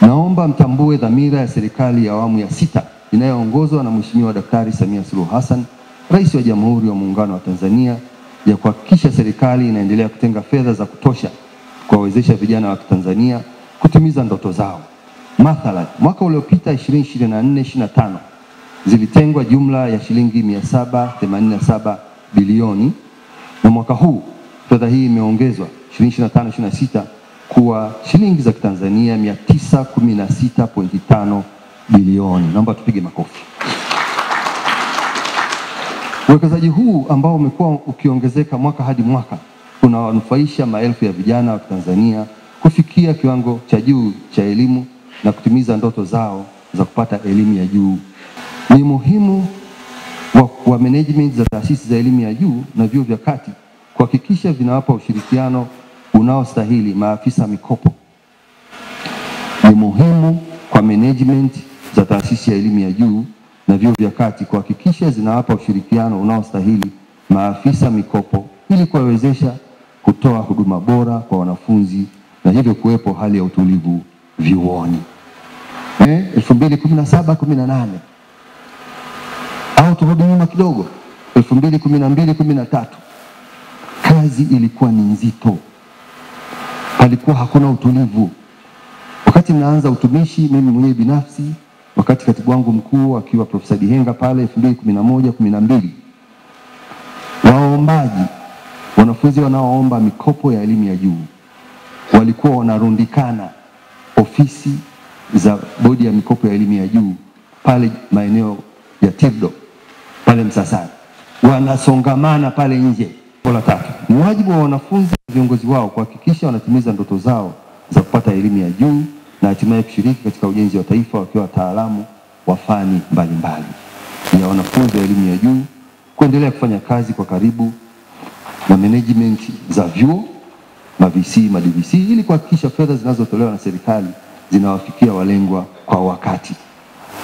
Naomba mtambue dhamira ya serikali ya awamu ya 6 inayoongozwa na Mheshimiwa Daktari Samia Suluhu Hassan, Rais wa Jamhuri ya Muungano wa Tanzania, ya kuhakikisha serikali inaendelea kutenga fedha za kutosha kuwawezesha vijana wa Tanzania kutimiza ndoto zao. Mathalan, mwaka uliopita 2024-2025 zilitengwa jumla ya shilingi 787 bilioni, na mwaka huu fedha hii imeongezwa 2025-2026 kuwa shilingi za Tanzania 916.5 bilioni. Naomba tupige makofi. Uwekezaji huu ambao umekuwa ukiongezeka mwaka hadi mwaka unawanufaisha maelfu ya vijana wa Tanzania kufikia kiwango cha juu cha elimu na kutimiza ndoto zao za kupata elimu ya juu. Ni muhimu wa management za taasisi za elimu ya juu na vyuo vya kati kuhakikisha vinawapa ushirikiano unaostahili maafisa mikopo. Ni muhimu kwa management za taasisi ya elimu ya juu na vyuo vya kati kuhakikisha zinawapa ushirikiano unaostahili maafisa mikopo ili kuwawezesha kutoa huduma bora kwa wanafunzi na hivyo kuwepo hali ya utulivu vyuoni. 2017-18 au turudi nyuma kidogo 2012-13 kazi ilikuwa ni nzito, palikuwa hakuna utulivu. Wakati naanza utumishi mimi mwenyewe binafsi, wakati katibu wangu mkuu akiwa Profesa Dihenga pale 2011-12, waombaji, wanafunzi wanaoomba mikopo ya elimu ya juu walikuwa wanarundikana ofisi za bodi ya mikopo ya elimu ya juu pale maeneo ya Tirdo pale Msasani, wanasongamana pale nje. La tatu, ni wajibu wa wanafunzi na viongozi wao kuhakikisha wanatimiza ndoto zao za kupata elimu ya juu na hatimaye kushiriki katika ujenzi wa taifa wakiwa wataalamu wa fani mbalimbali. Ya wanafunzi wa elimu ya juu kuendelea kufanya kazi kwa karibu na management za vyuo, ma-VC, ma-DVC ili kuhakikisha fedha zinazotolewa na serikali zinawafikia walengwa kwa wakati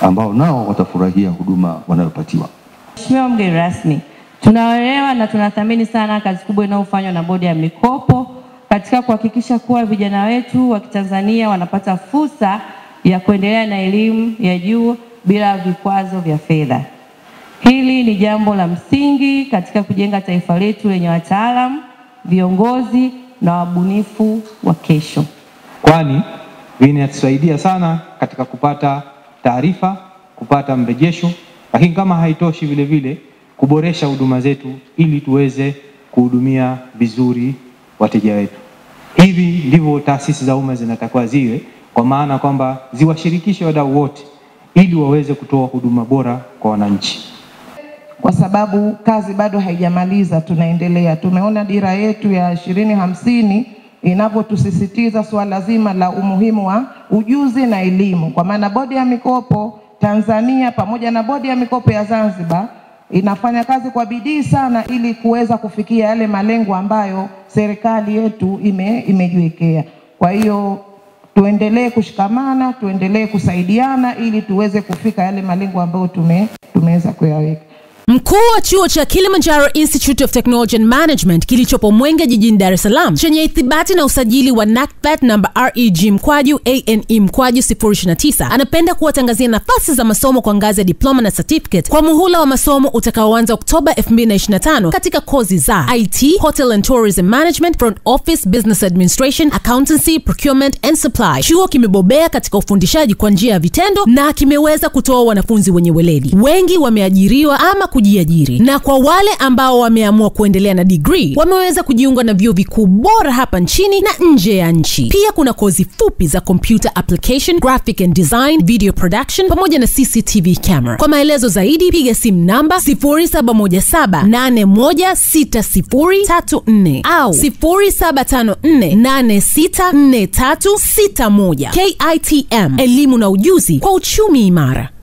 ambao nao watafurahia huduma wanayopatiwa. Mheshimiwa mgeni rasmi, tunaelewa na tunathamini sana kazi kubwa inayofanywa na bodi ya mikopo katika kuhakikisha kuwa vijana wetu wa Kitanzania wanapata fursa ya kuendelea na elimu ya juu bila vikwazo vya fedha. Hili ni jambo la msingi katika kujenga taifa letu lenye wataalamu, viongozi na wabunifu wa kesho. Kwani vinatusaidia sana katika kupata taarifa, kupata mrejesho, lakini kama haitoshi vile vile kuboresha huduma zetu ili tuweze kuhudumia vizuri wateja wetu. Hivi ndivyo taasisi za umma zinatakiwa ziwe, kwa maana kwamba ziwashirikishe wadau wote ili waweze kutoa huduma bora kwa wananchi. Kwa sababu kazi bado haijamaliza, tunaendelea. Tumeona dira yetu ya 2050 inavyotusisitiza swala zima la umuhimu wa ujuzi na elimu. Kwa maana bodi ya mikopo Tanzania pamoja na bodi ya mikopo ya Zanzibar inafanya kazi kwa bidii sana ili kuweza kufikia yale malengo ambayo serikali yetu imejiwekea. Kwa hiyo tuendelee kushikamana, tuendelee kusaidiana ili tuweze kufika yale malengo ambayo tumeweza kuyaweka. Mkuu wa chuo cha Kilimanjaro Institute of Technology and Management kilichopo Mwenge jijini Dar es Salaam chenye ithibati na usajili wa NACPAT namba REG/ANE/029 anapenda kuwatangazia nafasi za masomo kwa ngazi ya diploma na certificate kwa muhula wa masomo utakaoanza Oktoba 2025 katika kozi za IT, Hotel and Tourism Management, Front Office, Business Administration, Accountancy, Procurement and Supply. Chuo kimebobea katika ufundishaji kwa njia ya vitendo na kimeweza kutoa wanafunzi wenye weledi. Wengi wameajiriwa ama kujiajiri, na kwa wale ambao wameamua kuendelea na degree wameweza kujiunga na vyuo vikuu bora hapa nchini na nje ya nchi. Pia kuna kozi fupi za computer application, graphic and design, video production pamoja na CCTV camera. Kwa maelezo zaidi piga simu namba 0717816034 au 0754864361. KITM, elimu na ujuzi kwa uchumi imara.